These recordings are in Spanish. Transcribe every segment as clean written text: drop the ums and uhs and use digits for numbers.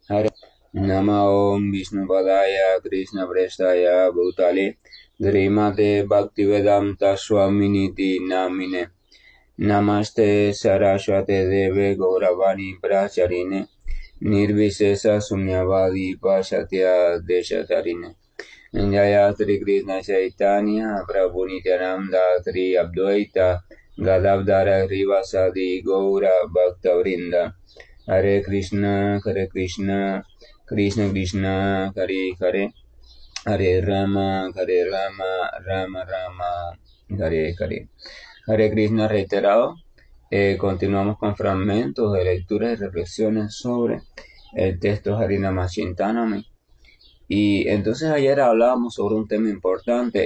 Hare Nama Om Vishnupadaya Krishna Prestaya Bhutale Srimate Bhaktivedanta Swaminiti Namine Namaste Saraswate Deve Gauravani Bracharine Nirvisesa Sunyavadi Pasatya Deshatarine Jaya Sri Krishna Chaitanya Prabhu Nityananda Sri Advaita Gadavdara Rivasadi Gaura Bhaktavrinda Hare Krishna, Krishna Krishna, Hare Hare, Hare Rama, Rama Rama, Hare Hare. Hare Krishna reiterado. Continuamos con fragmentos de lecturas y reflexiones sobre el texto Harinama Chintanami. Y entonces ayer hablábamos sobre un tema importante,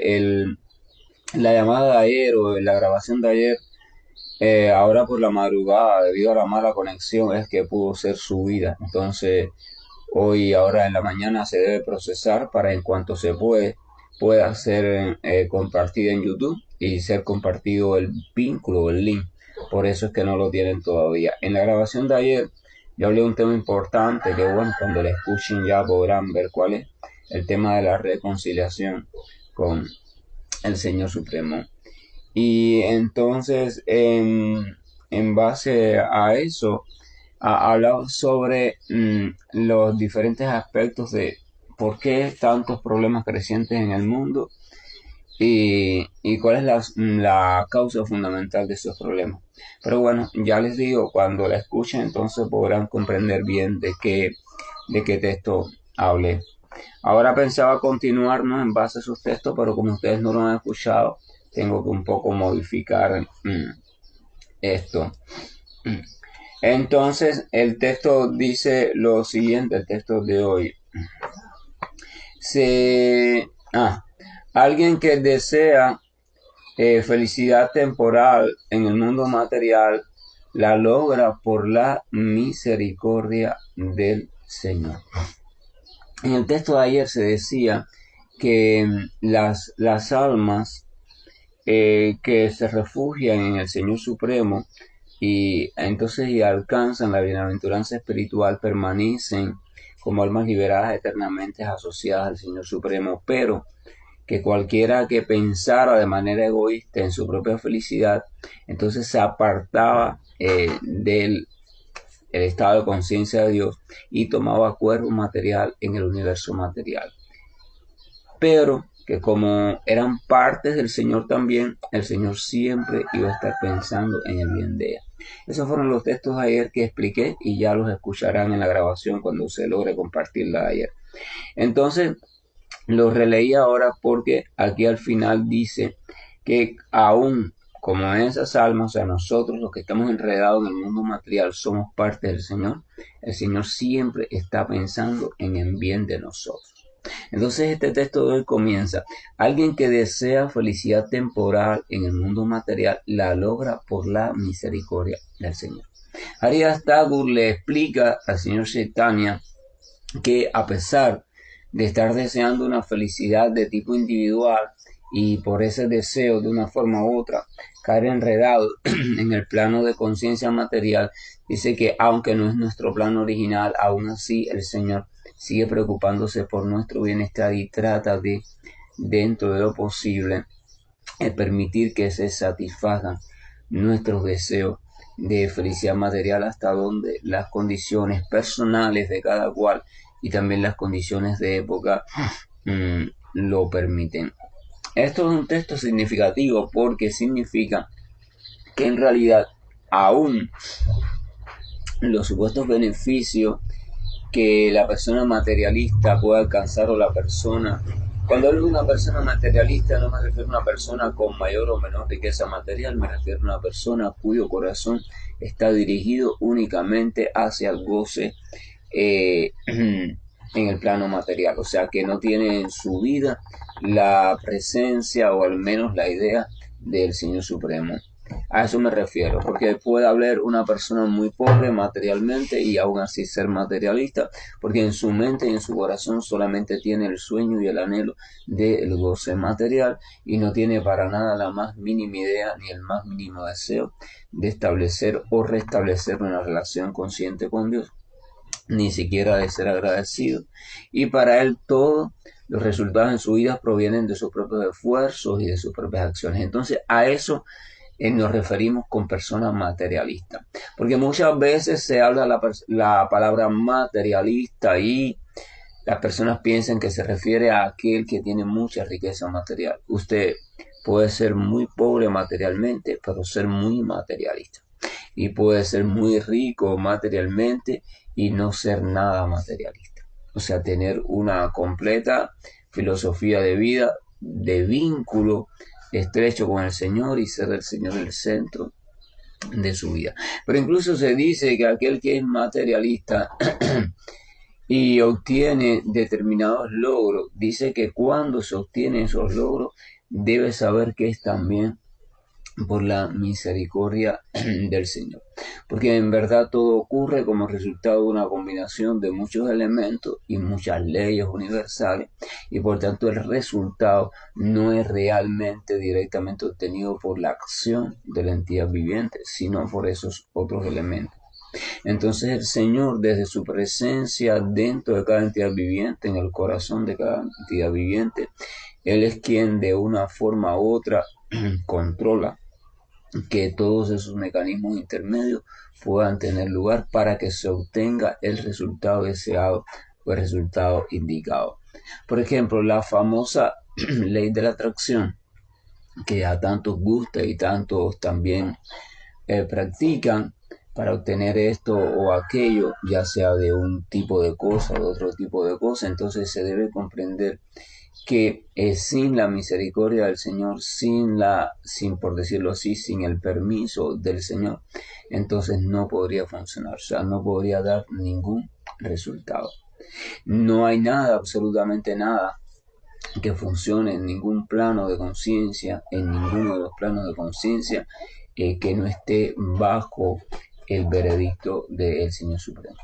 la llamada de ayer o la grabación de ayer. Ahora por la madrugada, debido a la mala conexión, es que pudo ser subida. Entonces, hoy, ahora en la mañana, se debe procesar para en cuanto se pueda ser compartida en YouTube y ser compartido el vínculo, el link. Por eso es que no lo tienen todavía. En la grabación de ayer, yo hablé de un tema importante que, bueno, cuando lo escuchen ya podrán ver cuál es el tema de la reconciliación con el Señor Supremo. Y entonces, en base a eso, hablaba sobre los diferentes aspectos de por qué tantos problemas crecientes en el mundo y cuál es la causa fundamental de esos problemas. Pero bueno, ya les digo, cuando la escuchen, entonces podrán comprender bien de qué texto hablé. Ahora pensaba continuar, ¿no?, en base a sus textos, pero como ustedes no lo han escuchado, tengo que un poco modificar esto. Entonces, el texto dice lo siguiente, el texto de hoy. Alguien que desea felicidad temporal en el mundo material, la logra por la misericordia del Señor. En el texto de ayer se decía que las almas que se refugian en el Señor Supremo y entonces y alcanzan la bienaventuranza espiritual permanecen como almas liberadas eternamente asociadas al Señor Supremo, pero que cualquiera que pensara de manera egoísta en su propia felicidad, entonces se apartaba del el estado de conciencia de Dios y tomaba cuerpo material en el universo material. Pero que como eran partes del Señor también, el Señor siempre iba a estar pensando en el bien de ella. Esos fueron los textos de ayer que expliqué y ya los escucharán en la grabación cuando se logre compartirla de ayer. Entonces, los releí ahora porque aquí al final dice que aún como esas almas, o sea, nosotros los que estamos enredados en el mundo material somos parte del Señor, el Señor siempre está pensando en el bien de nosotros. Entonces este texto de hoy comienza: alguien que desea felicidad temporal en el mundo material la logra por la misericordia del Señor. Haridas Thakur le explica al señor Chaitanya que a pesar de estar deseando una felicidad de tipo individual y por ese deseo de una forma u otra caer enredado en el plano de conciencia material, dice que aunque no es nuestro plano original, aún así el Señor sigue preocupándose por nuestro bienestar y trata de, dentro de lo posible, permitir que se satisfagan nuestros deseos de felicidad material hasta donde las condiciones personales de cada cual y también las condiciones de época lo permiten. Esto es un texto significativo porque significa que en realidad aún los supuestos beneficios que la persona materialista puede alcanzar o la persona... Cuando hablo de una persona materialista no me refiero a una persona con mayor o menor riqueza material, me refiero a una persona cuyo corazón está dirigido únicamente hacia el goce en el plano material, o sea que no tiene en su vida la presencia o al menos la idea del Señor Supremo. A eso me refiero, porque puede haber una persona muy pobre materialmente y aún así ser materialista, porque en su mente y en su corazón solamente tiene el sueño y el anhelo del goce material y no tiene para nada la más mínima idea ni el más mínimo deseo de establecer o restablecer una relación consciente con Dios. ni siquiera de ser agradecido. Y para él todos los resultados en su vida provienen de sus propios esfuerzos y de sus propias acciones. Entonces a eso nos referimos con personas materialistas. Porque muchas veces se habla la palabra materialista y las personas piensan que se refiere a aquel que tiene mucha riqueza material. Usted puede ser muy pobre materialmente, pero ser muy materialista. Y puede ser muy rico materialmente y no ser nada materialista. O sea, tener una completa filosofía de vida, de vínculo estrecho con el Señor y ser el Señor el centro de su vida. Pero incluso se dice que aquel que es materialista y obtiene determinados logros, dice que cuando se obtienen esos logros debe saber que es también por la misericordia del Señor. Porque en verdad todo ocurre como resultado de una combinación de muchos elementos y muchas leyes universales, y por tanto el resultado no es realmente directamente obtenido por la acción de la entidad viviente, sino por esos otros elementos. Entonces el Señor, desde su presencia dentro de cada entidad viviente, en el corazón de cada entidad viviente, Él es quien de una forma u otra controla que todos esos mecanismos intermedios puedan tener lugar para que se obtenga el resultado deseado o el resultado indicado. Por ejemplo, la famosa ley de la atracción, que a tantos gusta y tantos también practican para obtener esto o aquello, ya sea de un tipo de cosa o de otro tipo de cosa. Entonces se debe comprender que sin la misericordia del Señor, sin por decirlo así, sin el permiso del Señor, entonces no podría funcionar, o sea, no podría dar ningún resultado. No hay nada, absolutamente nada, que funcione en ningún plano de conciencia, en ninguno de los planos de conciencia, que no esté bajo el veredicto del Señor Supremo.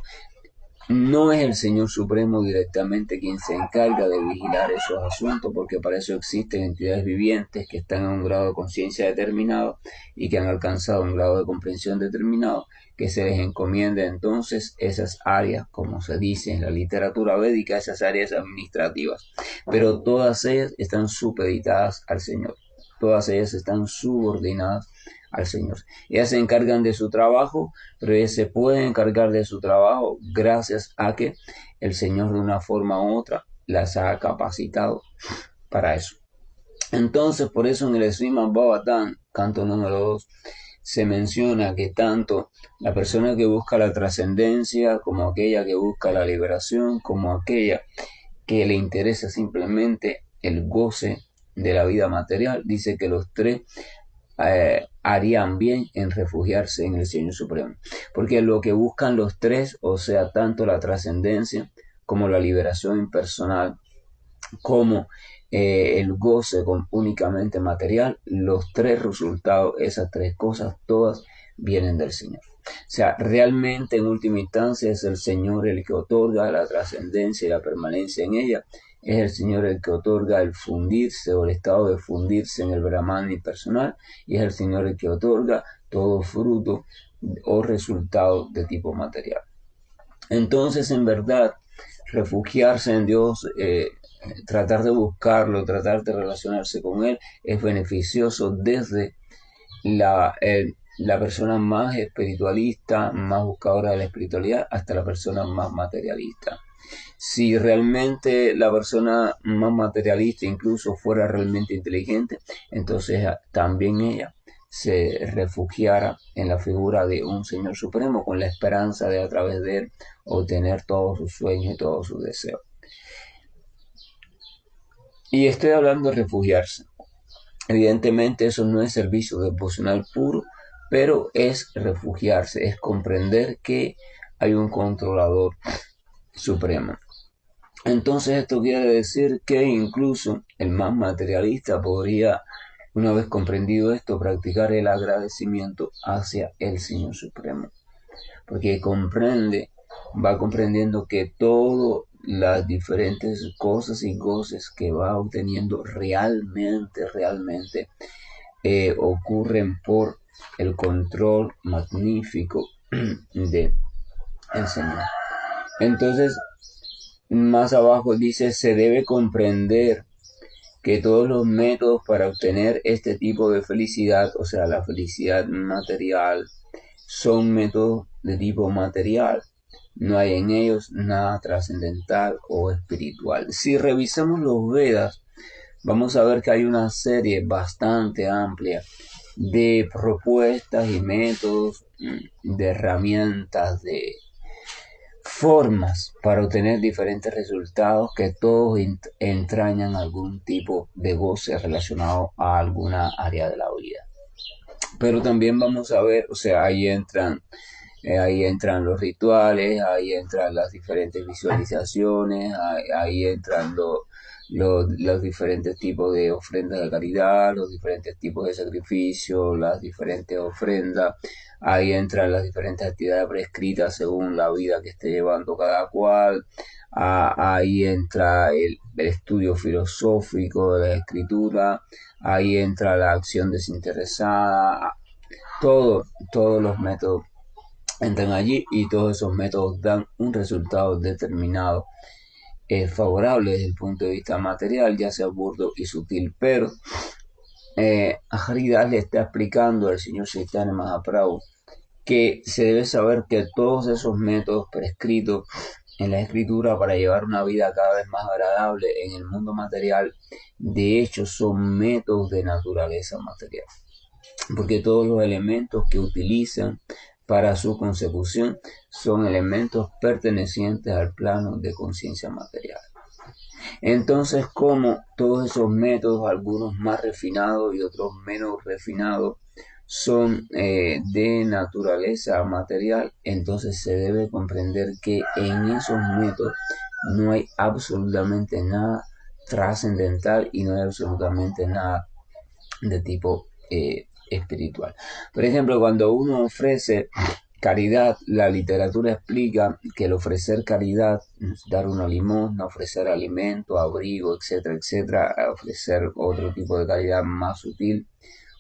No es el Señor Supremo directamente quien se encarga de vigilar esos asuntos, porque para eso existen entidades vivientes que están en un grado de conciencia determinado y que han alcanzado un grado de comprensión determinado, que se les encomienda entonces esas áreas, como se dice en la literatura védica, esas áreas administrativas. Pero todas ellas están supeditadas al Señor, todas ellas están subordinadas al Señor. Ellas se encargan de su trabajo, pero ellas se pueden encargar de su trabajo gracias a que el Señor de una forma u otra las ha capacitado para eso. Entonces, por eso en el Srimad Bhagavatam, canto número 2, se menciona que tanto la persona que busca la trascendencia, como aquella que busca la liberación, como aquella que le interesa simplemente el goce de la vida material, dice que los tres harían bien en refugiarse en el Señor Supremo. Porque lo que buscan los tres, o sea, tanto la trascendencia como la liberación impersonal, como el goce únicamente material, los tres resultados, esas tres cosas, todas vienen del Señor. O sea, realmente en última instancia es el Señor el que otorga la trascendencia y la permanencia en ella. Es el Señor el que otorga el fundirse o el estado de fundirse en el Brahman impersonal, y es el Señor el que otorga todo fruto o resultado de tipo material. Entonces, en verdad, refugiarse en Dios, tratar de buscarlo, tratar de relacionarse con Él, es beneficioso desde la persona más espiritualista, más buscadora de la espiritualidad, hasta la persona más materialista. Si realmente la persona más materialista incluso fuera realmente inteligente, entonces también ella se refugiara en la figura de un Señor Supremo con la esperanza de a través de él obtener todos sus sueños y todos sus deseos. Y estoy hablando de refugiarse. Evidentemente eso no es servicio devocional puro, pero es refugiarse, es comprender que hay un controlador supremo. Entonces esto quiere decir que incluso el más materialista podría, una vez comprendido esto, practicar el agradecimiento hacia el Señor Supremo, porque va comprendiendo que todas las diferentes cosas y goces que va obteniendo realmente ocurren por el control magnífico de el Señor. Entonces, más abajo dice, se debe comprender que todos los métodos para obtener este tipo de felicidad, o sea, la felicidad material, son métodos de tipo material. No hay en ellos nada trascendental o espiritual. Si revisamos los Vedas, vamos a ver que hay una serie bastante amplia de propuestas y métodos, de herramientas, de formas para obtener diferentes resultados que todos entrañan algún tipo de goce relacionado a alguna área de la vida. Pero también vamos a ver, o sea, ahí entran los rituales, ahí entran las diferentes visualizaciones, ahí entran los diferentes tipos de ofrendas de caridad, los diferentes tipos de sacrificios, las diferentes ofrendas, ahí entran las diferentes actividades prescritas según la vida que esté llevando cada cual, ahí entra el estudio filosófico de la escritura, ahí entra la acción desinteresada, todos los métodos entran allí y todos esos métodos dan un resultado determinado, favorable desde el punto de vista material, ya sea burdo y sutil, pero Haridas le está explicando al señor Chaitanya Mahaprabhu que se debe saber que todos esos métodos prescritos en la escritura para llevar una vida cada vez más agradable en el mundo material, de hecho son métodos de naturaleza material, porque todos los elementos que utilizan para su consecución son elementos pertenecientes al plano de conciencia material. Entonces, como todos esos métodos, algunos más refinados y otros menos refinados, son de naturaleza material, entonces se debe comprender que en esos métodos no hay absolutamente nada trascendental y no hay absolutamente nada de tipo espiritual. Por ejemplo, cuando uno ofrece caridad, la literatura explica que el ofrecer caridad, dar una limosna, ofrecer alimento, abrigo, etcétera, etcétera, ofrecer otro tipo de caridad más sutil,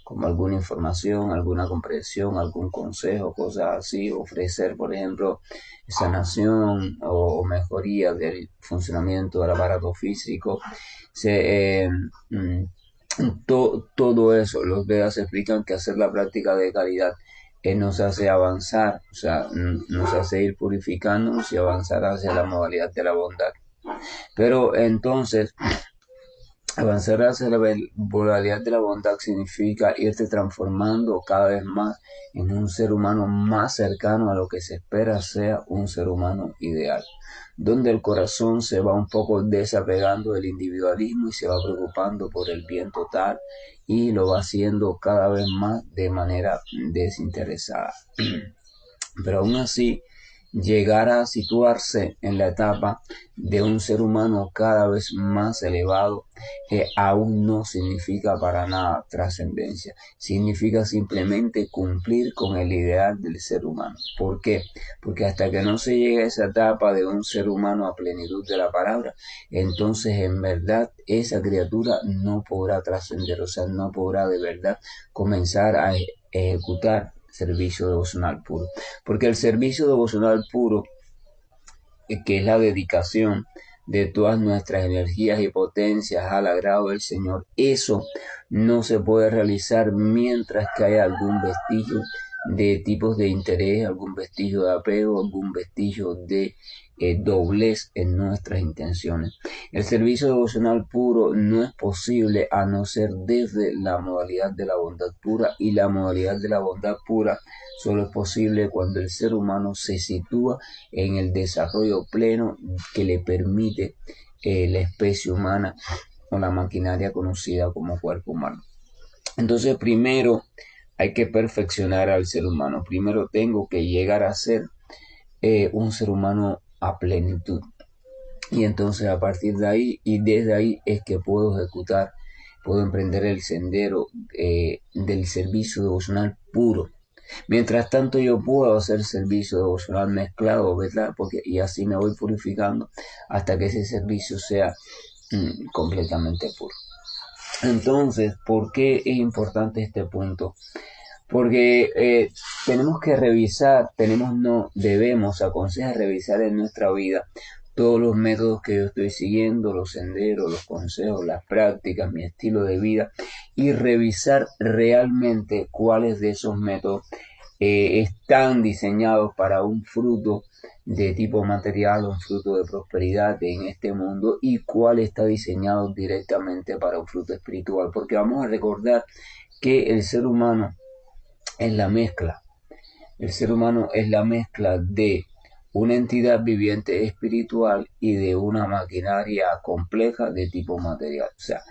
como alguna información, alguna comprensión, algún consejo, cosas así, ofrecer, por ejemplo, sanación o mejoría del funcionamiento del aparato físico, todo eso, los Vedas explican que hacer la práctica de caridad nos hace avanzar, o sea, nos hace ir purificándonos y avanzar hacia la modalidad de la bondad. Pero entonces, avanzar hacia la modalidad de la bondad significa irte transformando cada vez más en un ser humano más cercano a lo que se espera sea un ser humano ideal, donde el corazón se va un poco desapegando del individualismo y se va preocupando por el bien total y lo va haciendo cada vez más de manera desinteresada. Pero aún así, llegar a situarse en la etapa de un ser humano cada vez más elevado aún no significa para nada trascendencia, significa simplemente cumplir con el ideal del ser humano. ¿Por qué? Porque hasta que no se llegue a esa etapa de un ser humano a plenitud de la palabra, entonces en verdad esa criatura no podrá trascender, o sea, no podrá de verdad comenzar a ejecutar servicio devocional puro, porque el servicio devocional puro, que es la dedicación de todas nuestras energías y potencias al agrado del Señor, eso no se puede realizar mientras que haya algún vestigio de tipos de interés, algún vestigio de apego, algún vestigio de doblez en nuestras intenciones. El servicio devocional puro no es posible a no ser desde la modalidad de la bondad pura, y la modalidad de la bondad pura solo es posible cuando el ser humano se sitúa en el desarrollo pleno que le permite la especie humana o la maquinaria conocida como cuerpo humano. Entonces, primero hay que perfeccionar al ser humano. Primero tengo que llegar a ser un ser humano a plenitud. Y entonces a partir de ahí y desde ahí es que puedo ejecutar, puedo emprender el sendero del servicio devocional puro. Mientras tanto yo puedo hacer servicio devocional mezclado, ¿verdad? Y así me voy purificando hasta que ese servicio sea completamente puro. Entonces, ¿por qué es importante este punto? Porque tenemos que revisar, debemos, aconseja revisar en nuestra vida todos los métodos que yo estoy siguiendo, los senderos, los consejos, las prácticas, mi estilo de vida, y revisar realmente cuáles de esos métodos están diseñados para un fruto de tipo material, un fruto de prosperidad en este mundo, y cuál está diseñado directamente para un fruto espiritual. Porque vamos a recordar que el ser humano es la mezcla. El ser humano es la mezcla de una entidad viviente espiritual y de una maquinaria compleja de tipo material. O sea,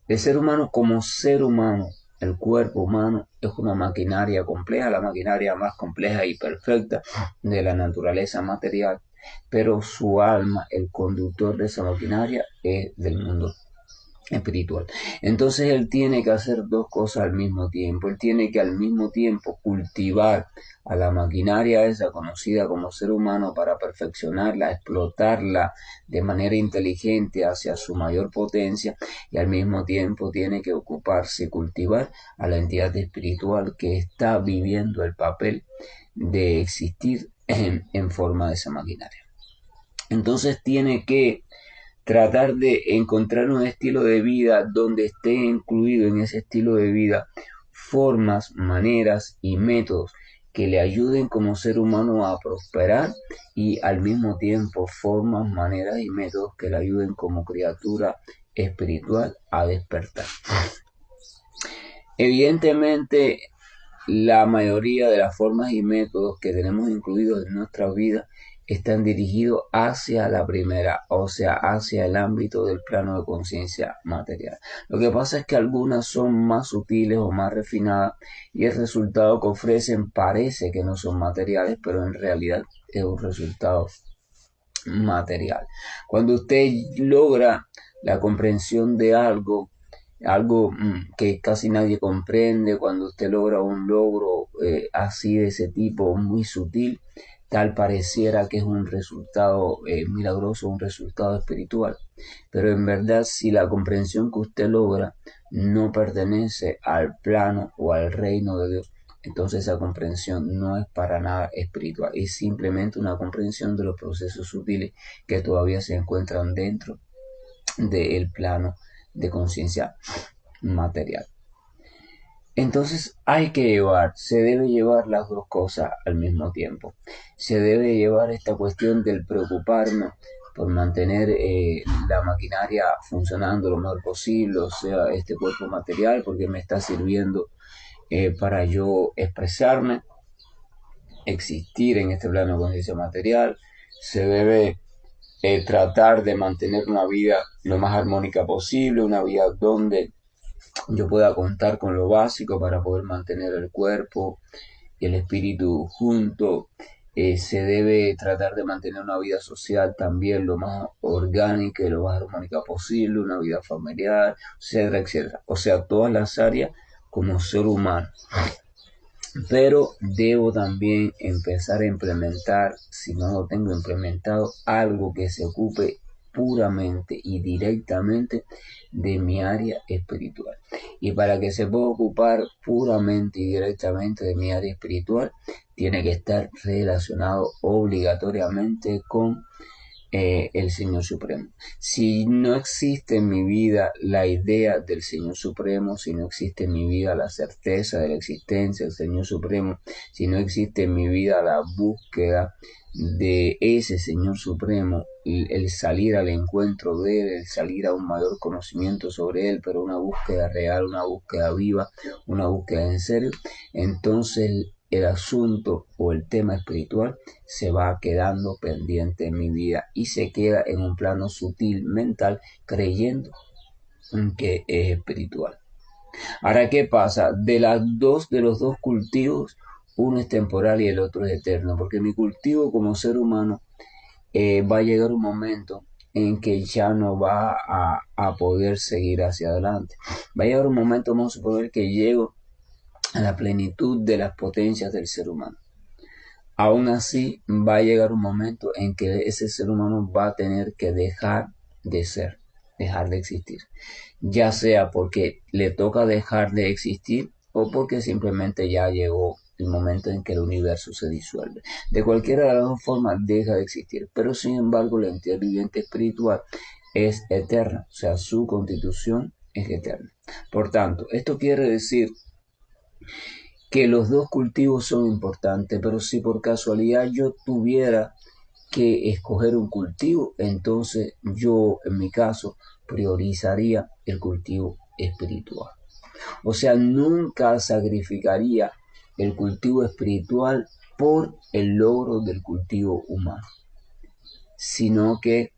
el ser humano como ser humano, el cuerpo humano es una maquinaria compleja, la maquinaria más compleja y perfecta de la naturaleza material, pero su alma, el conductor de esa maquinaria, es del mundo espiritual. Entonces él tiene que hacer dos cosas al mismo tiempo. Él tiene que al mismo tiempo cultivar a la maquinaria esa conocida como ser humano para perfeccionarla, explotarla de manera inteligente hacia su mayor potencia, y al mismo tiempo tiene que ocuparse y cultivar a la entidad espiritual que está viviendo el papel de existir en forma de esa maquinaria. Entonces tiene que tratar de encontrar un estilo de vida donde esté incluido en ese estilo de vida formas, maneras y métodos que le ayuden como ser humano a prosperar, y al mismo tiempo formas, maneras y métodos que le ayuden como criatura espiritual a despertar. Evidentemente, la mayoría de las formas y métodos que tenemos incluidos en nuestra vida están dirigidos hacia la primera, o sea, hacia el ámbito del plano de conciencia material. Lo que pasa es que algunas son más sutiles o más refinadas, y el resultado que ofrecen parece que no son materiales, pero en realidad es un resultado material. Cuando usted logra la comprensión de algo que casi nadie comprende, cuando usted logra un logro así de ese tipo, muy sutil, tal pareciera que es un resultado milagroso, un resultado espiritual. Pero en verdad, si la comprensión que usted logra no pertenece al plano o al reino de Dios, entonces esa comprensión no es para nada espiritual, es simplemente una comprensión de los procesos sutiles que todavía se encuentran dentro del plano de conciencia material. Entonces se debe llevar las dos cosas al mismo tiempo. Se debe llevar esta cuestión del preocuparme por mantener la maquinaria funcionando lo mejor posible, o sea, este cuerpo material, porque me está sirviendo para yo expresarme, existir en este plano de conciencia material. Se debe tratar de mantener una vida lo más armónica posible, una vida donde yo pueda contar con lo básico para poder mantener el cuerpo y el espíritu juntos. Se debe tratar de mantener una vida social también lo más orgánica y lo más armónica posible, una vida familiar, etcétera, etcétera. O sea, todas las áreas como ser humano. Pero debo también empezar a implementar, si no lo tengo implementado, algo que se ocupe puramente y directamente de mi área espiritual. Y para que se pueda ocupar puramente y directamente de mi área espiritual, tiene que estar relacionado obligatoriamente con el Señor Supremo. Si no existe en mi vida la idea del Señor Supremo, si no existe en mi vida la certeza de la existencia del Señor Supremo, si no existe en mi vida la búsqueda de ese Señor Supremo, el salir al encuentro de Él, el salir a un mayor conocimiento sobre Él, pero una búsqueda real, una búsqueda viva, una búsqueda en serio, entonces el asunto o el tema espiritual se va quedando pendiente en mi vida y se queda en un plano sutil mental, creyendo que es espiritual. Ahora, ¿qué pasa? De los dos cultivos, uno es temporal y el otro es eterno, porque mi cultivo como ser humano va a llegar un momento en que ya no va a poder seguir hacia adelante. Va a llegar un momento, vamos a suponer que llego a la plenitud de las potencias del ser humano. Aún así, va a llegar un momento en que ese ser humano va a tener que dejar de ser, dejar de existir. Ya sea porque le toca dejar de existir o porque simplemente ya llegó el momento en que el universo se disuelve. De cualquiera de las dos formas deja de existir, pero sin embargo la entidad viviente espiritual es eterna, o sea, su constitución es eterna. Por tanto, esto quiere decir que los dos cultivos son importantes, pero si por casualidad yo tuviera que escoger un cultivo, entonces yo, en mi caso, priorizaría el cultivo espiritual. O sea, nunca sacrificaría el cultivo espiritual por el logro del cultivo humano, sino que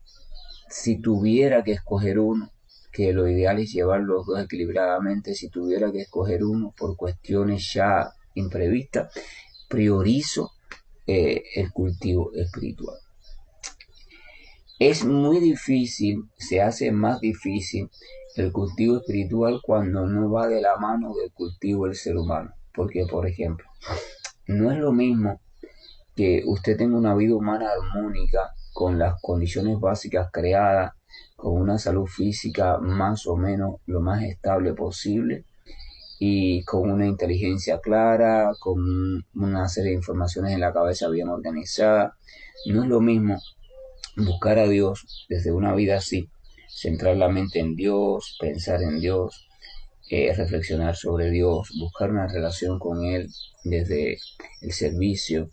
si tuviera que escoger uno, que lo ideal es llevar los dos equilibradamente, si tuviera que escoger uno por cuestiones ya imprevistas, priorizo el cultivo espiritual. Es muy difícil, se hace más difícil el cultivo espiritual cuando no va de la mano del cultivo del ser humano. Porque, por ejemplo, no es lo mismo que usted tenga una vida humana armónica con las condiciones básicas creadas, con una salud física más o menos lo más estable posible y con una inteligencia clara, con una serie de informaciones en la cabeza bien organizada. No es lo mismo buscar a Dios desde una vida así, centrar la mente en Dios, pensar en Dios, reflexionar sobre Dios, buscar una relación con Él desde el servicio,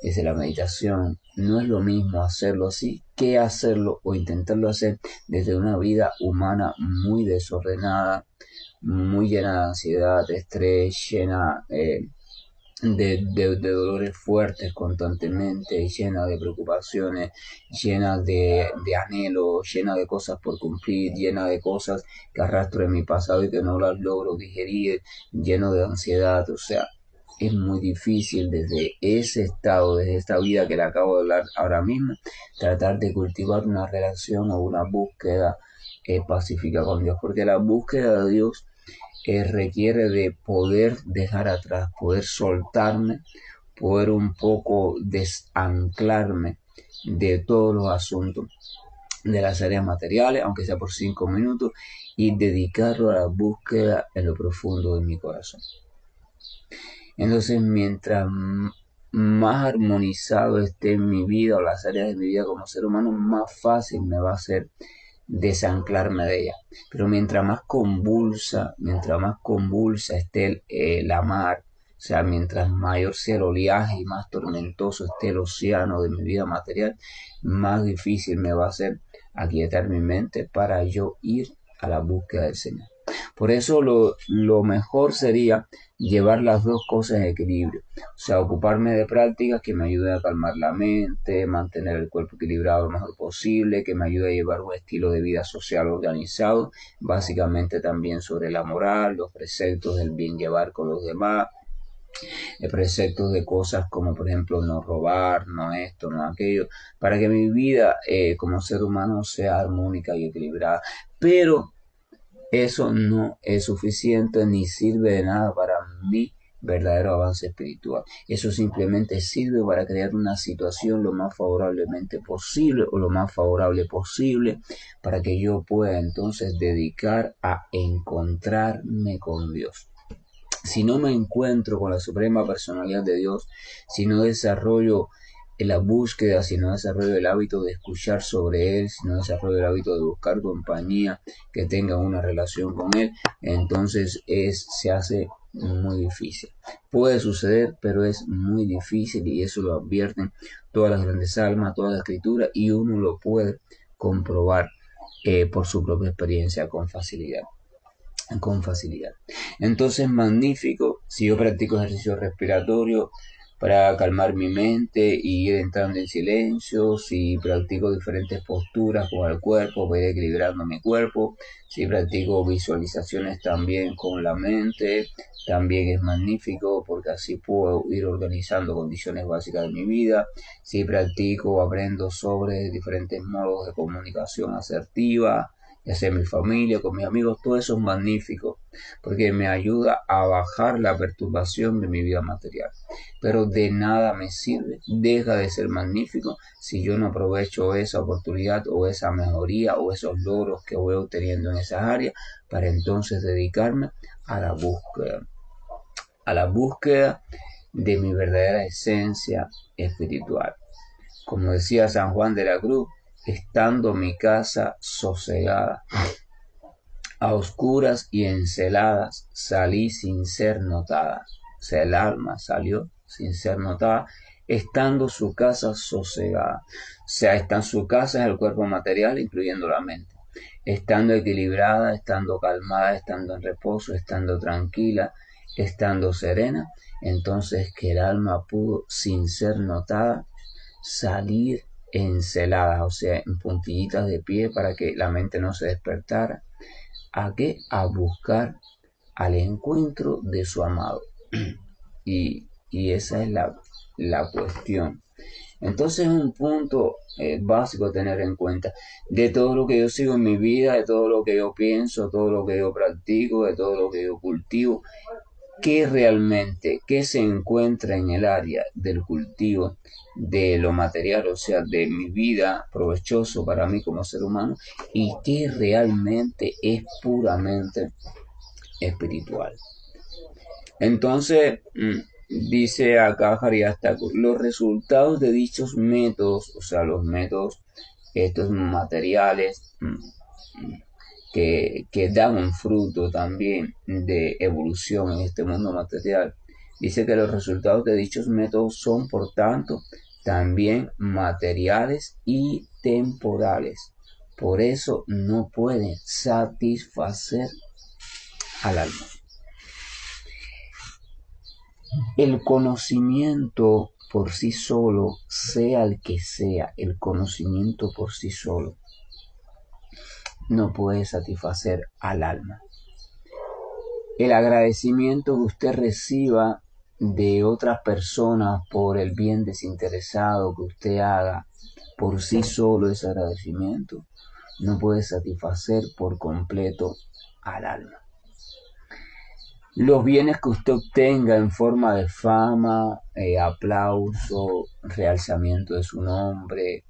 desde la meditación. No es lo mismo hacerlo así que hacerlo o intentarlo hacer desde una vida humana muy desordenada, muy llena de ansiedad, de estrés, llena de dolores fuertes constantemente, llena de preocupaciones, llena de anhelos, llena de cosas por cumplir, llena de cosas que arrastro en mi pasado y que no las logro digerir, lleno de ansiedad. O sea, es muy difícil desde ese estado, desde esta vida que le acabo de hablar ahora mismo, tratar de cultivar una relación o una búsqueda pacífica con Dios, porque la búsqueda de Dios requiere de poder dejar atrás, poder soltarme, poder un poco desanclarme de todos los asuntos de las áreas materiales, aunque sea por 5 minutos, y dedicarlo a la búsqueda en lo profundo de mi corazón. Entonces, mientras más armonizado esté en mi vida o las áreas de mi vida como ser humano, más fácil me va a ser desanclarme de ella. Pero mientras más convulsa esté la mar, o sea, mientras mayor sea el oleaje y más tormentoso esté el océano de mi vida material, más difícil me va a ser aquietar mi mente para yo ir a la búsqueda del Señor. Por eso lo mejor sería llevar las dos cosas en equilibrio. O sea, ocuparme de prácticas que me ayuden a calmar la mente, mantener el cuerpo equilibrado lo mejor posible, que me ayude a llevar un estilo de vida social organizado, básicamente también sobre la moral, los preceptos del bien llevar con los demás, preceptos de cosas como por ejemplo no robar, no esto, no aquello, para que mi vida como ser humano sea armónica y equilibrada. Pero eso no es suficiente ni sirve de nada para mi verdadero avance espiritual. Eso simplemente sirve para crear una situación lo más favorablemente posible o lo más favorable posible para que yo pueda entonces dedicar a encontrarme con Dios. Si no me encuentro con la suprema personalidad de Dios, si no desarrollo la búsqueda, si no desarrollo el hábito de escuchar sobre Él, si no desarrollo el hábito de buscar compañía que tenga una relación con Él, entonces se hace muy difícil. Puede suceder, pero es muy difícil y eso lo advierten todas las grandes almas, toda la escritura y uno lo puede comprobar por su propia experiencia con facilidad. Entonces, magnífico, si yo practico ejercicio respiratorio para calmar mi mente y ir entrando en silencio, si practico diferentes posturas con el cuerpo para ir equilibrando mi cuerpo, si practico visualizaciones también con la mente, también es magnífico porque así puedo ir organizando condiciones básicas de mi vida. Si practico, aprendo sobre diferentes modos de comunicación asertiva, ya sea mi familia, con mis amigos, todo eso es magnífico, porque me ayuda a bajar la perturbación de mi vida material. Pero de nada me sirve, deja de ser magnífico si yo no aprovecho esa oportunidad o esa mejoría o esos logros que voy obteniendo en esas áreas para entonces dedicarme a la búsqueda a la búsqueda de mi verdadera esencia espiritual. Como decía San Juan de la Cruz, estando mi casa sosegada, a oscuras y enceladas, salí sin ser notada. O sea, el alma salió sin ser notada, estando su casa sosegada. O sea, está en su casa es el cuerpo material, incluyendo la mente. Estando equilibrada, estando calmada, estando en reposo, estando tranquila, estando serena, entonces que el alma pudo, sin ser notada, salir encelada, o sea, en puntillitas de pie para que la mente no se despertara. ¿A qué? A buscar al encuentro de su amado. Y esa es la cuestión. Entonces es un punto básico a tener en cuenta. De todo lo que yo sigo en mi vida, de todo lo que yo pienso, todo lo que yo practico, de todo lo que yo cultivo, qué se encuentra en el área del cultivo de lo material, o sea, de mi vida provechoso para mí como ser humano, y qué realmente es puramente espiritual. Entonces, dice acá Hariastakur, los resultados de dichos métodos, o sea, los métodos estos materiales, que dan un fruto también de evolución en este mundo material. Dice que los resultados de dichos métodos son, por tanto, también materiales y temporales. Por eso no pueden satisfacer al alma. El conocimiento por sí solo, sea el que sea, el conocimiento por sí solo, no puede satisfacer al alma. El agradecimiento que usted reciba de otras personas por el bien desinteresado que usted haga, por sí solo ese agradecimiento no puede satisfacer por completo al alma. Los bienes que usted obtenga en forma de fama, aplauso, realzamiento de su nombre,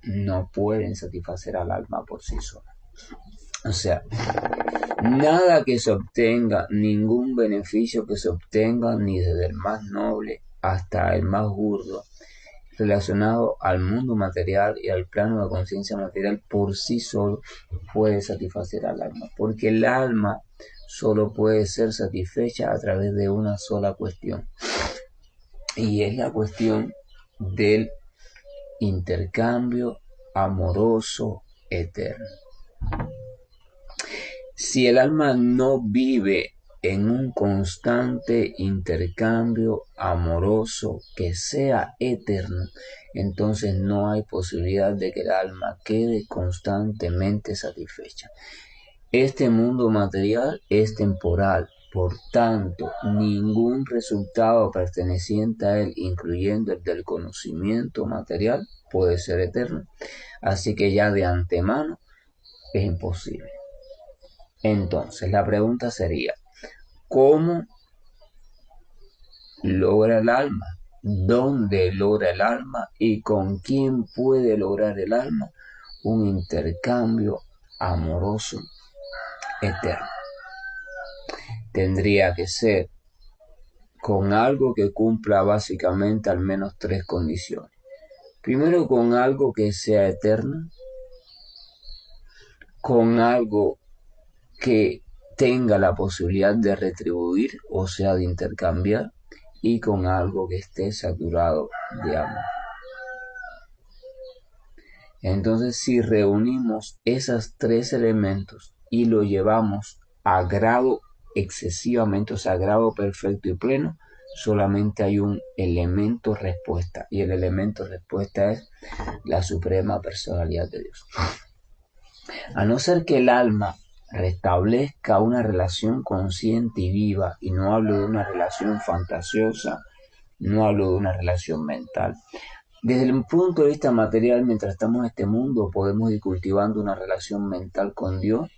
no pueden satisfacer al alma por sí solos. O sea, nada que se obtenga, ningún beneficio que se obtenga, ni desde el más noble hasta el más burdo, relacionado al mundo material y al plano de conciencia material, por sí solo puede satisfacer al alma. Porque el alma solo puede ser satisfecha a través de una sola cuestión. Y es la cuestión del intercambio amoroso eterno. Si el alma no vive en un constante intercambio amoroso que sea eterno, entonces no hay posibilidad de que el alma quede constantemente satisfecha. Este mundo material es temporal, por tanto, ningún resultado perteneciente a él, incluyendo el del conocimiento material, puede ser eterno. Así que ya de antemano es imposible. Entonces, la pregunta sería, ¿cómo logra el alma? ¿Dónde logra el alma? ¿Y con quién puede lograr el alma un intercambio amoroso eterno? Tendría que ser con algo que cumpla básicamente al menos 3 condiciones. Primero, con algo que sea eterno, con algo que tenga la posibilidad de retribuir, o sea, de intercambiar, y con algo que esté saturado de amor. Entonces, si reunimos esos 3 elementos y lo llevamos a grado excesivamente, o sea, grado perfecto y pleno, solamente hay un elemento respuesta, y el elemento respuesta es la suprema personalidad de Dios. A no ser que el alma restablezca una relación consciente y viva, y no hablo de una relación fantasiosa, no hablo de una relación mental. Desde el punto de vista material, mientras estamos en este mundo, podemos ir cultivando una relación mental con Dios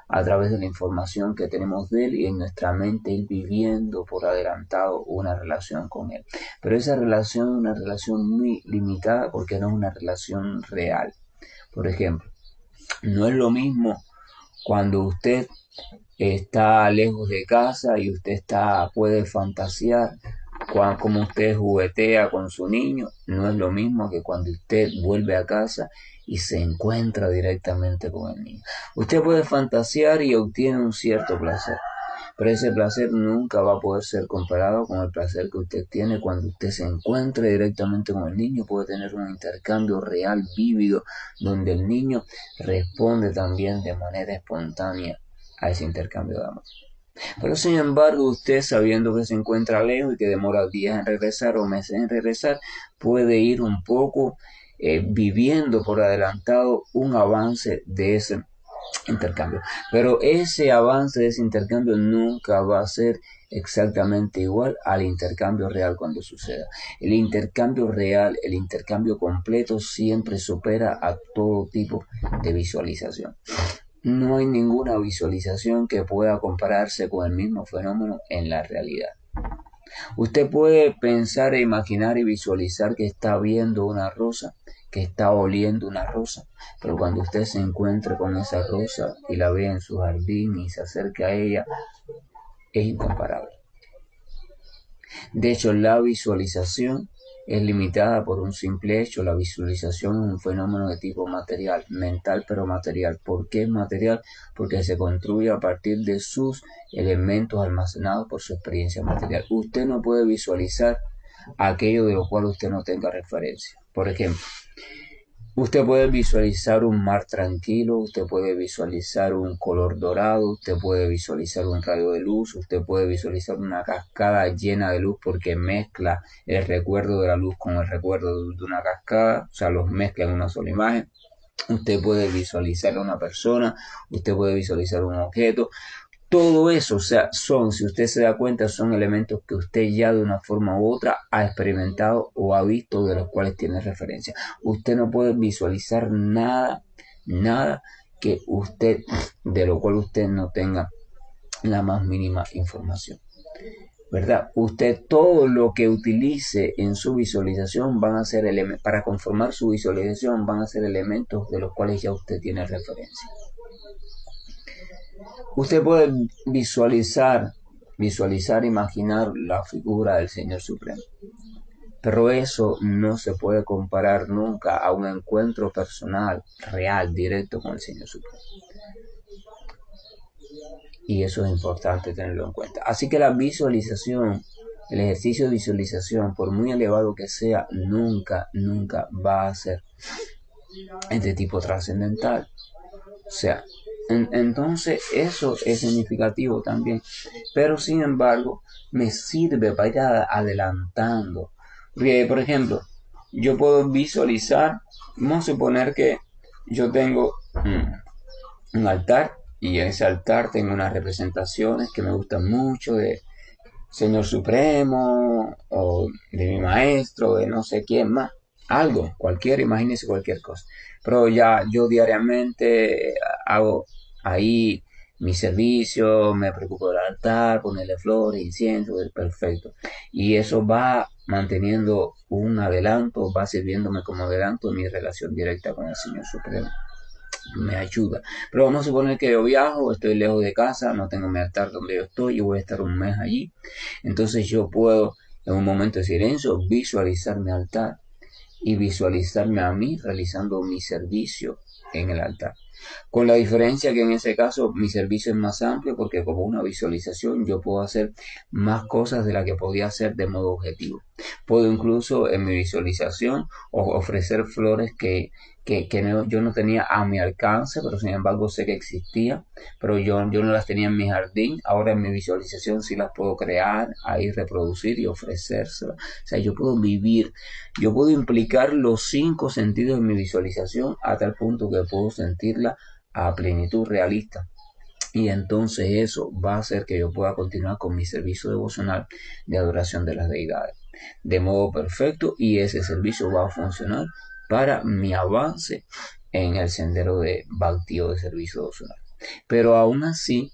a través de la información que tenemos de Él, y en nuestra mente ir viviendo por adelantado una relación con Él. Pero esa relación es una relación muy limitada porque no es una relación real. Por ejemplo, no es lo mismo cuando usted está lejos de casa y usted puede fantasear como usted juguetea con su niño, no es lo mismo que cuando usted vuelve a casa y se encuentra directamente con el niño. Usted puede fantasear y obtiene un cierto placer, pero ese placer nunca va a poder ser comparado con el placer que usted tiene cuando usted se encuentra directamente con el niño. Puede tener un intercambio real, vívido, donde el niño responde también de manera espontánea a ese intercambio de amor. Pero sin embargo, usted, sabiendo que se encuentra lejos y que demora días en regresar o meses en regresar, puede ir un poco viviendo por adelantado un avance de ese intercambio. Pero ese avance de ese intercambio nunca va a ser exactamente igual al intercambio real cuando suceda. El intercambio real, el intercambio completo, siempre supera a todo tipo de visualización. No hay ninguna visualización que pueda compararse con el mismo fenómeno en la realidad. Usted puede pensar e imaginar y visualizar que está viendo una rosa, que está oliendo una rosa, pero cuando usted se encuentre con esa rosa y la ve en su jardín y se acerca a ella, es incomparable. De hecho, la visualización es limitada por un simple hecho. La visualización es un fenómeno de tipo material, mental pero material. ¿Por qué es material? Porque se construye a partir de sus elementos almacenados por su experiencia material. Usted no puede visualizar aquello de lo cual usted no tenga referencia. Por ejemplo, usted puede visualizar un mar tranquilo, usted puede visualizar un color dorado, usted puede visualizar un rayo de luz, usted puede visualizar una cascada llena de luz porque mezcla el recuerdo de la luz con el recuerdo de una cascada, o sea, los mezcla en una sola imagen. Usted puede visualizar a una persona, usted puede visualizar un objeto. Todo eso, o sea, si usted se da cuenta, son elementos que usted ya de una forma u otra ha experimentado o ha visto, de los cuales tiene referencia. Usted no puede visualizar nada que usted, de lo cual usted no tenga la más mínima información. ¿Verdad? Usted todo lo que utilice en su visualización van a ser elementos, para conformar su visualización van a ser elementos de los cuales ya usted tiene referencia. Usted puede visualizar, imaginar la figura del Señor Supremo. Pero eso no se puede comparar nunca a un encuentro personal, real, directo con el Señor Supremo. Y eso es importante tenerlo en cuenta. Así que la visualización, el ejercicio de visualización, por muy elevado que sea, nunca va a ser de tipo trascendental. O sea, entonces eso es significativo también, pero sin embargo me sirve para ir adelantando. Porque, por ejemplo, yo puedo visualizar, vamos a suponer que yo tengo un altar y en ese altar tengo unas representaciones que me gustan mucho de Señor Supremo o de mi maestro, de no sé quién más. Algo, imagínese cualquier cosa. Pero ya yo diariamente hago ahí mi servicio, me preocupo del altar, ponerle flores, incienso, es perfecto. Y eso va manteniendo un adelanto, va sirviéndome como adelanto en mi relación directa con el Señor Supremo. Me ayuda. Pero vamos a suponer que yo viajo, estoy lejos de casa, no tengo mi altar donde yo estoy, yo voy a estar un mes allí. Entonces yo puedo, en un momento de silencio, visualizar mi altar y visualizarme a mí realizando mi servicio en el altar. Con la diferencia que en ese caso mi servicio es más amplio porque como una visualización yo puedo hacer más cosas de las que podía hacer de modo objetivo. Puedo incluso en mi visualización ofrecer flores que yo no tenía a mi alcance, pero sin embargo sé que existía, pero yo no las tenía en mi jardín. Ahora en mi visualización sí las puedo crear, ahí reproducir y ofrecérselas. O sea, yo puedo vivir, yo puedo implicar los 5 sentidos en mi visualización a tal punto que puedo sentirla a plenitud realista. Y entonces eso va a hacer que yo pueda continuar con mi servicio devocional de adoración de las deidades de modo perfecto, y ese servicio va a funcionar para mi avance en el sendero de Bhakti o de servicio devocional. Pero aún así,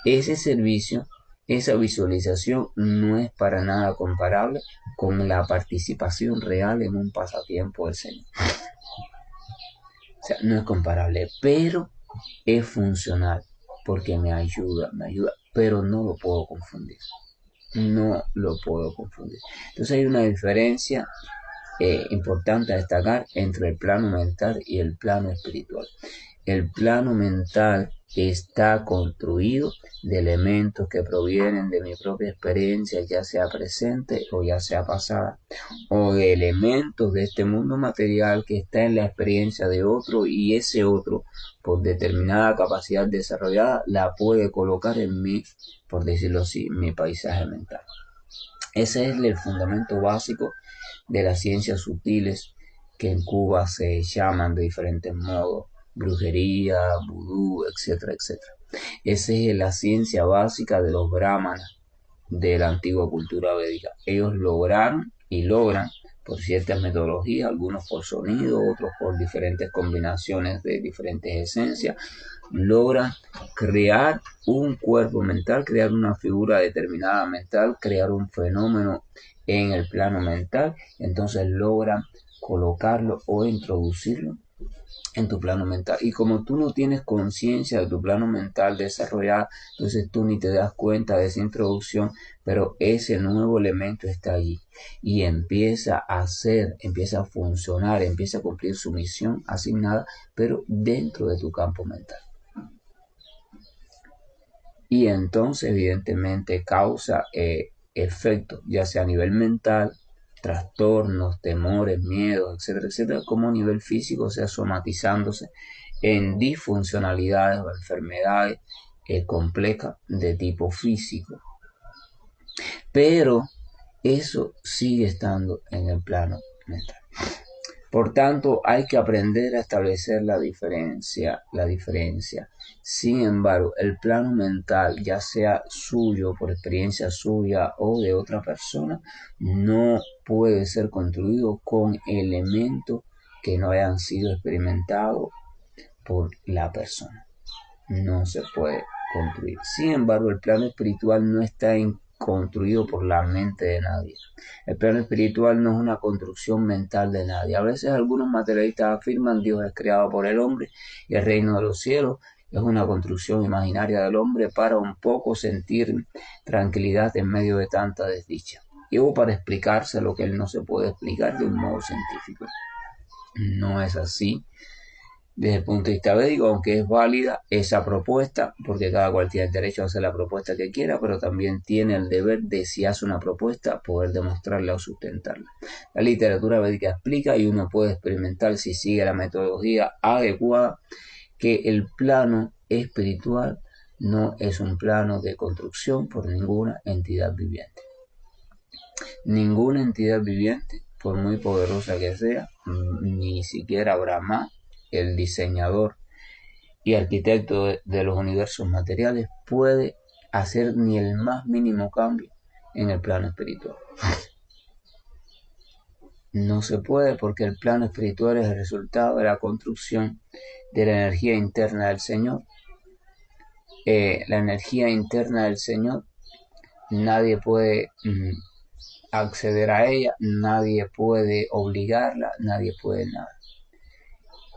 ese servicio, esa visualización no es para nada comparable con la participación real en un pasatiempo del Señor. O sea, no es comparable, pero es funcional. porque me ayuda, pero no lo puedo confundir. No lo puedo confundir. Entonces hay una diferencia importante a destacar entre el plano mental y el plano espiritual. El plano mental está construido de elementos que provienen de mi propia experiencia, ya sea presente o ya sea pasada, o de elementos de este mundo material que está en la experiencia de otro, y ese otro, por determinada capacidad desarrollada, la puede colocar en mí, por decirlo así, mi paisaje mental. Ese es el fundamento básico de las ciencias sutiles, que en Cuba se llaman de diferentes modos: brujería, vudú, etcétera, etcétera. Esa es la ciencia básica de los brahmanas de la antigua cultura védica. Ellos lograron y logran, por ciertas metodologías, algunos por sonido, otros por diferentes combinaciones de diferentes esencias, logran crear un cuerpo mental, crear una figura determinada mental, crear un fenómeno en el plano mental. Entonces logran colocarlo o introducirlo en tu plano mental. Y como tú no tienes conciencia de tu plano mental desarrollada, entonces tú ni te das cuenta de esa introducción, pero ese nuevo elemento está allí y empieza a funcionar, empieza a cumplir su misión asignada, pero dentro de tu campo mental. Y entonces evidentemente causa efectos, ya sea a nivel mental, trastornos, temores, miedos, etcétera, etcétera, como a nivel físico, sea somatizándose en disfuncionalidades o enfermedades complejas de tipo físico. Pero eso sigue estando en el plano mental. Por tanto, hay que aprender a establecer la diferencia. Sin embargo, el plano mental, ya sea suyo, por experiencia suya o de otra persona, no puede ser construido con elementos que no hayan sido experimentados por la persona. No se puede construir. Sin embargo, el plano espiritual no está construido por la mente de nadie. El plano espiritual no es una construcción mental de nadie. A veces algunos materialistas afirman: Dios es creado por el hombre y el reino de los cielos es una construcción imaginaria del hombre para un poco sentir tranquilidad en medio de tanta desdicha. Y hubo para explicarse lo que él no se puede explicar de un modo científico. No es así desde el punto de vista védico, aunque es válida esa propuesta, porque cada cual tiene el derecho a hacer la propuesta que quiera, pero también tiene el deber de, si hace una propuesta, poder demostrarla o sustentarla. La literatura védica explica, y uno puede experimentar, si sigue la metodología adecuada, que el plano espiritual no es un plano de construcción por ninguna entidad viviente. Ninguna entidad viviente, por muy poderosa que sea, ni siquiera Brahma, el diseñador y arquitecto de los universos materiales, puede hacer ni el más mínimo cambio en el plano espiritual. No se puede, porque el plano espiritual es el resultado de la construcción de la energía interna del Señor. La energía interna del Señor, nadie puede acceder a ella, nadie puede obligarla, nadie puede nada.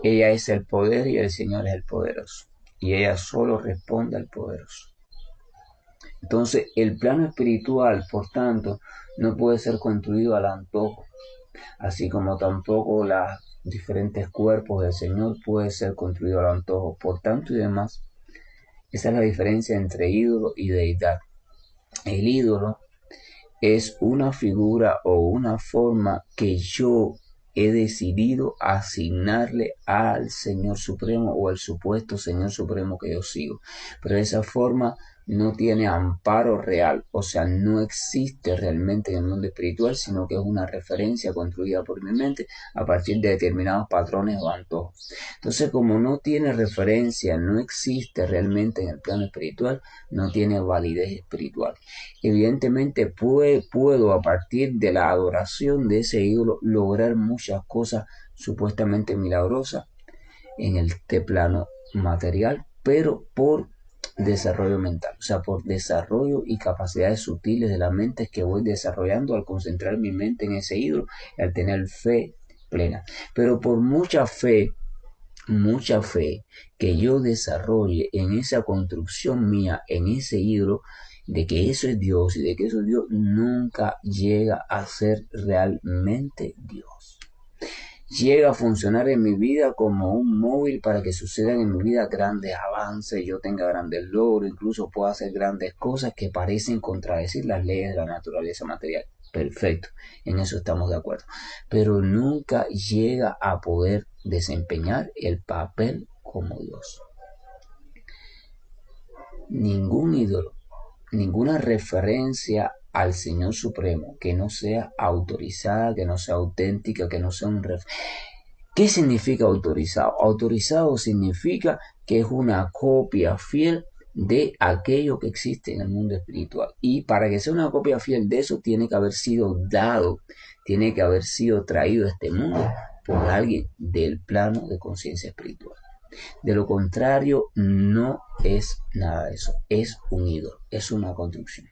Ella es el poder y el Señor es el poderoso, y ella solo responde al poderoso. Entonces, el plano espiritual, por tanto, no puede ser construido al antojo, así como tampoco los diferentes cuerpos del Señor puede ser construido al antojo. Por tanto y demás, esa es la diferencia entre ídolo y deidad. El ídolo es una figura o una forma que yo he decidido asignarle al Señor Supremo o al supuesto Señor Supremo que yo sigo. Pero esa forma no tiene amparo real, o sea, no existe realmente en el mundo espiritual, sino que es una referencia construida por mi mente a partir de determinados patrones o antojos. Entonces, como no tiene referencia, no existe realmente en el plano espiritual, no tiene validez espiritual. Evidentemente puedo a partir de la adoración de ese ídolo lograr muchas cosas supuestamente milagrosas en este plano material, pero por desarrollo mental, o sea, por desarrollo y capacidades sutiles de la mente que voy desarrollando al concentrar mi mente en ese ídolo y al tener fe plena. Pero por mucha fe, mucha fe que yo desarrolle en esa construcción mía, en ese ídolo, de que eso es Dios y de que eso es Dios, nunca llega a ser realmente Dios. Llega a funcionar en mi vida como un móvil para que sucedan en mi vida grandes avances, yo tenga grandes logros, incluso pueda hacer grandes cosas que parecen contradecir las leyes de la naturaleza material. Perfecto, en eso estamos de acuerdo. Pero nunca llega a poder desempeñar el papel como Dios. Ningún ídolo, ninguna referencia al Señor Supremo que no sea autorizada, que no sea auténtica, que no sea un ¿Qué significa autorizado? Autorizado significa que es una copia fiel de aquello que existe en el mundo espiritual. Y para que sea una copia fiel de eso, tiene que haber sido dado, tiene que haber sido traído a este mundo por alguien del plano de conciencia espiritual. De lo contrario, no es nada de eso. Es un ídolo, es una construcción.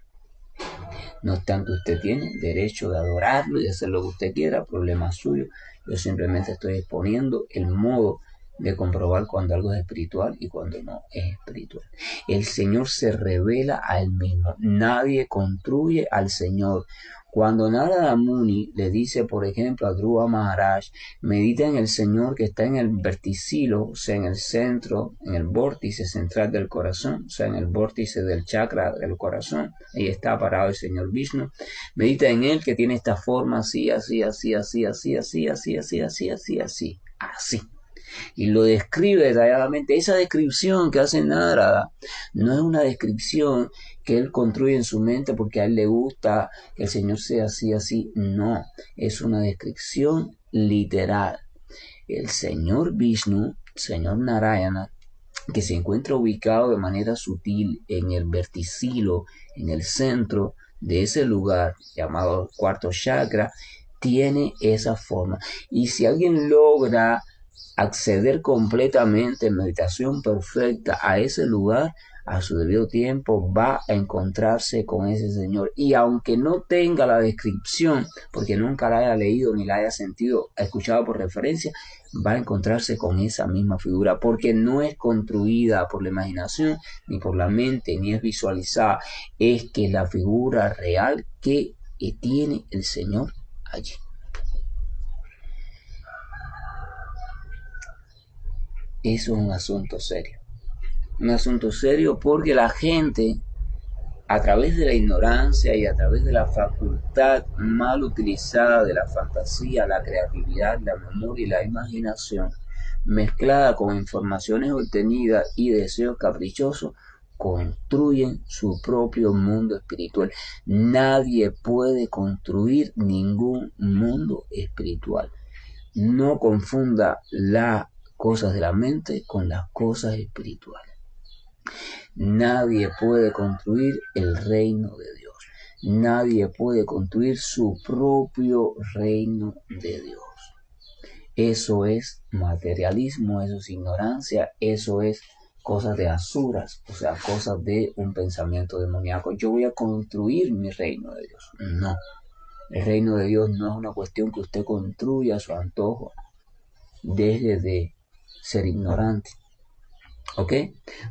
No obstante, usted tiene derecho de adorarlo y de hacer lo que usted quiera, problema suyo. Yo simplemente estoy exponiendo el modo de comprobar cuando algo es espiritual y cuando no es espiritual. El Señor se revela a Él mismo. Nadie construye al Señor. Cuando Narada Muni le dice, por ejemplo, a Dhruva Maharaj, medita en el Señor que está en el verticilo, o sea, en el centro, en el vórtice central del corazón, o sea, en el vórtice del chakra del corazón, ahí está parado el Señor Vishnu. Medita en Él que tiene esta forma así, así, así, así, así, así, así, así, así, así, así, así. Y lo describe detalladamente. Esa descripción que hace Narada no es una descripción que él construye en su mente porque a él le gusta que el Señor sea así, así. No, es una descripción literal. El Señor Vishnu, Señor Narayana, que se encuentra ubicado de manera sutil en el verticilo, en el centro de ese lugar llamado cuarto chakra, tiene esa forma. Y si alguien logra acceder completamente en meditación perfecta a ese lugar, a su debido tiempo va a encontrarse con ese Señor. Y aunque no tenga la descripción, porque nunca la haya leído ni la haya sentido, escuchado por referencia, va a encontrarse con esa misma figura, porque no es construida por la imaginación, ni por la mente, ni es visualizada. Es que la figura real que tiene el Señor allí. Eso es un asunto serio. Un asunto serio porque la gente, a través de la ignorancia y a través de la facultad mal utilizada de la fantasía, la creatividad, la memoria y la imaginación, mezclada con informaciones obtenidas y deseos caprichosos, construyen su propio mundo espiritual. Nadie puede construir ningún mundo espiritual. No confunda las cosas de la mente con las cosas espirituales. Nadie puede construir el reino de Dios. Nadie puede construir su propio reino de Dios. Eso es materialismo, eso es ignorancia, eso es cosas de asuras, o sea, cosas de un pensamiento demoníaco. Yo voy a construir mi reino de Dios. No. El reino de Dios no es una cuestión que usted construya a su antojo. Deje de ser ignorante. ¿Ok?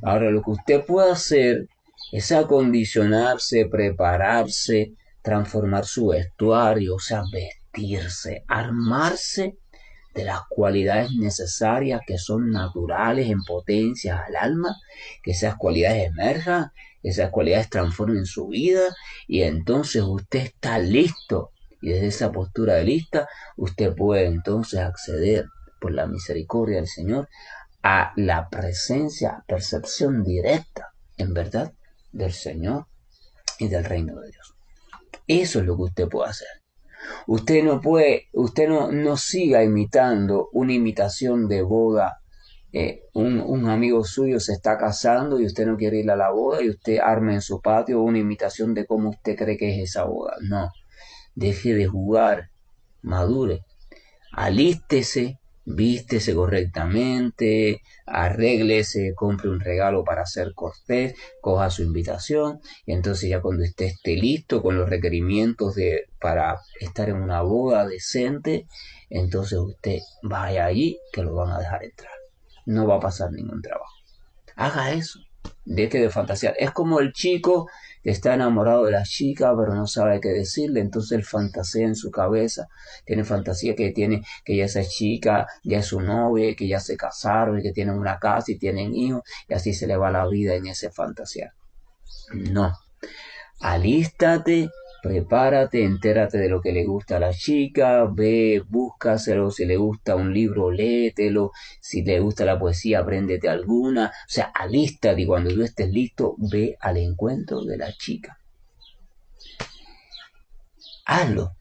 Ahora lo que usted puede hacer es acondicionarse, prepararse, transformar su vestuario, o sea, vestirse, armarse de las cualidades necesarias que son naturales en potencia al alma, que esas cualidades emerjan, que esas cualidades transformen su vida y entonces usted está listo y desde esa postura de lista usted puede entonces acceder por la misericordia del Señor a la presencia, percepción directa, en verdad, del Señor y del reino de Dios. Eso es lo que usted puede hacer. Usted no siga imitando una imitación de boda. Un amigo suyo se está casando y usted no quiere ir a la boda y usted arma en su patio una imitación de cómo usted cree que es esa boda. No, deje de jugar, madure, alístese, vístese correctamente, arréglese, compre un regalo para hacer cortés, coja su invitación y entonces ya cuando usted esté listo con los requerimientos para estar en una boda decente, entonces usted vaya allí que lo van a dejar entrar. no va a pasar ningún trabajo. Haga eso. Deje de fantasear. Es como el chico que está enamorado de la chica, pero no sabe qué decirle. Entonces él fantasea en su cabeza. Tiene fantasía que ya esa chica ya es su novia, que ya se casaron y que tienen una casa y tienen hijos. Y así se le va la vida en ese fantasear. No. Alístate. Prepárate, entérate de lo que le gusta a la chica, ve, búscaselo, si le gusta un libro, léetelo, si le gusta la poesía, apréndete alguna, o sea, alístate y cuando tú estés listo, ve al encuentro de la chica. Hazlo.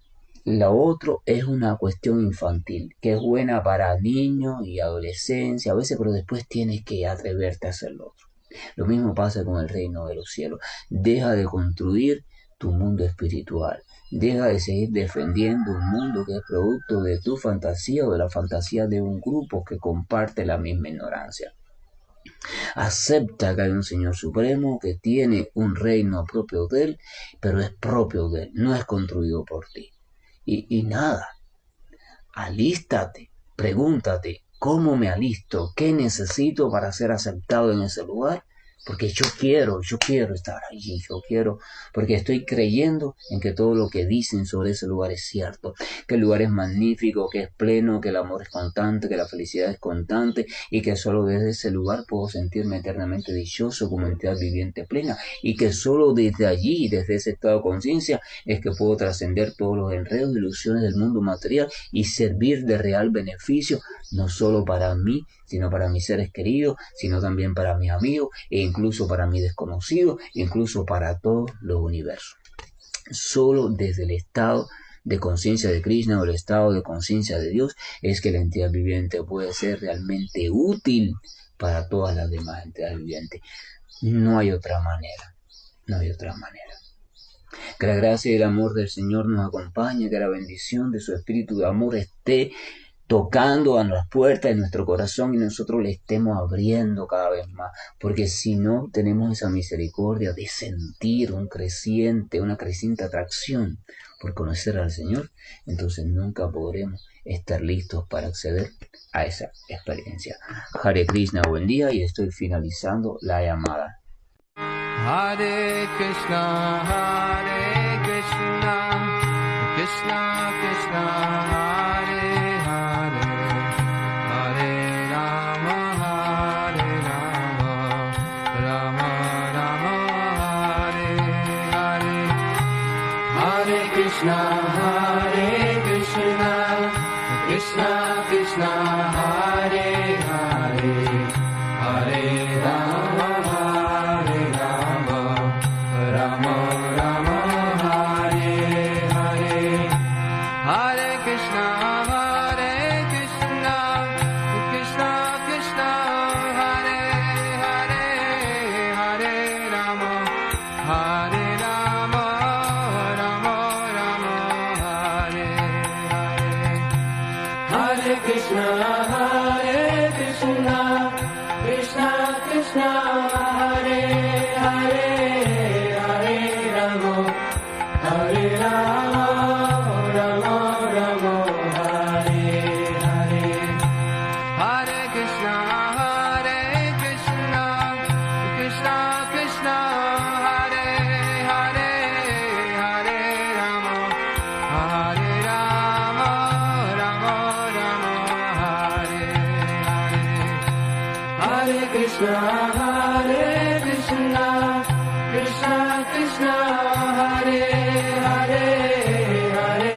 Lo otro es una cuestión infantil, que es buena para niños y adolescencia a veces, pero después tienes que atreverte a hacer lo otro. Lo mismo pasa con el reino de los cielos. Deja de construir tu mundo espiritual. Deja de seguir defendiendo un mundo que es producto de tu fantasía o de la fantasía de un grupo que comparte la misma ignorancia. Acepta que hay un Señor Supremo que tiene un reino propio de Él, pero es propio de Él, no es construido por ti. Y nada, alístate, pregúntate, ¿cómo me alisto? ¿Qué necesito para ser aceptado en ese lugar? Porque yo quiero estar allí, porque estoy creyendo en que todo lo que dicen sobre ese lugar es cierto, que el lugar es magnífico, que es pleno, que el amor es constante, que la felicidad es constante y que solo desde ese lugar puedo sentirme eternamente dichoso como entidad viviente plena y que solo desde allí, desde ese estado de conciencia, es que puedo trascender todos los enredos e ilusiones del mundo material y servir de real beneficio, no solo para mí, sino para mis seres queridos, sino también para mis amigos e incluso para mi desconocido, incluso para todos los universos. Solo desde el estado de conciencia de Krishna o el estado de conciencia de Dios es que la entidad viviente puede ser realmente útil para todas las demás entidades vivientes. No hay otra manera. Que la gracia y el amor del Señor nos acompañe, que la bendición de su espíritu de amor esté tocando a las puertas de nuestro corazón y nosotros le estemos abriendo cada vez más, porque si no tenemos esa misericordia de sentir una creciente atracción por conocer al Señor, entonces nunca podremos estar listos para acceder a esa experiencia. Hare Krishna, buen día, y estoy finalizando la llamada. Hare Krishna, Krishna Krishna, Hare Krishna, Krishna Krishna, Hare Hare, Hare Rama, Rama Rama, Hare Hare. Hare Krishna, Krishna Krishna, Hare Hare, Hare Rama, Hare Rama. Hare Krishna, Krishna Krishna, Hare Hare, Hare Rama, Hare Rama, Rama Rama, Hare Hare. Hare Krishna, Krishna Krishna, Hare Hare, Hare Rama, Hare Rama, Rama Rama, Hare Hare. Hare Krishna,